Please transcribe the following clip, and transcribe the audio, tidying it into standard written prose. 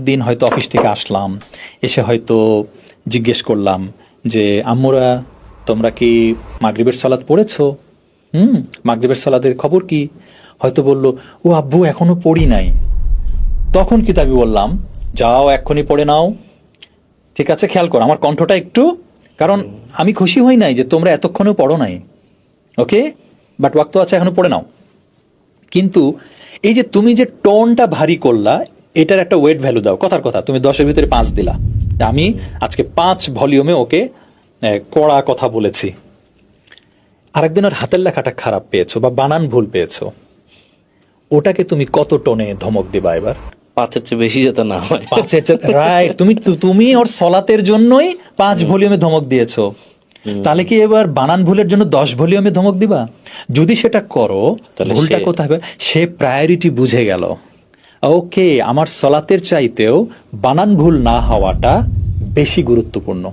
দিন হয়তো অফিস থেকে আসলাম, এসে হয়তো জিজ্ঞেস করলাম যে আম্মুরা তোমরা কি মাগরিবের সালাত পড়েছো? মাগরিবের সালাতের খবর কি? হয়তো বললো, ও আব্বু এখনো পড়ি নাই। তখন কি আমি বললাম, যাও এক্ষুনি পড়ে নাও। ঠিক আছে, খেয়াল করো আমার কণ্ঠটা একটু, কারণ আমি খুশি হই নাই যে তোমরা এতক্ষণেও পড়ো নাই। ওকে, বাট ওয়াক্ত আছে, এখনো পড়ে নাও। কিন্তু এই যে তুমি যে টোনটা ভারী করলা, এটার একটা ওয়েট ভ্যালু দাও। কথার কথা, তুমি 10-এর ভিতরে 5 দিলা, আমি আজকে 5 ভলিউমে ওকে কড়া কথা বলেছি। আরেকদিন ওর হাতের লেখাটা খারাপ পেয়েছো বা বানান ভুল পেয়েছো, ওটাকে তুমি কত টোনে ধমক দিবা এবার? 5-এর চেয়ে বেশি যাতে না হয়। 5-এর রাইট, তুমি ওর সলাতের জন্যই 5 ভলিউমে ধমক দিয়েছো। তাহলে কি এবার বানান ভুলের জন্য 10 ভলিউমে ধমক দিবা? যদি সেটা করো, ভুলটা কোথায় হবে? সে প্রায়োরিটি বুঝে গেল। ওকে, আমার সলাতের চাইতেও বানান ভুল না হওয়াটা বেশি গুরুত্বপূর্ণ।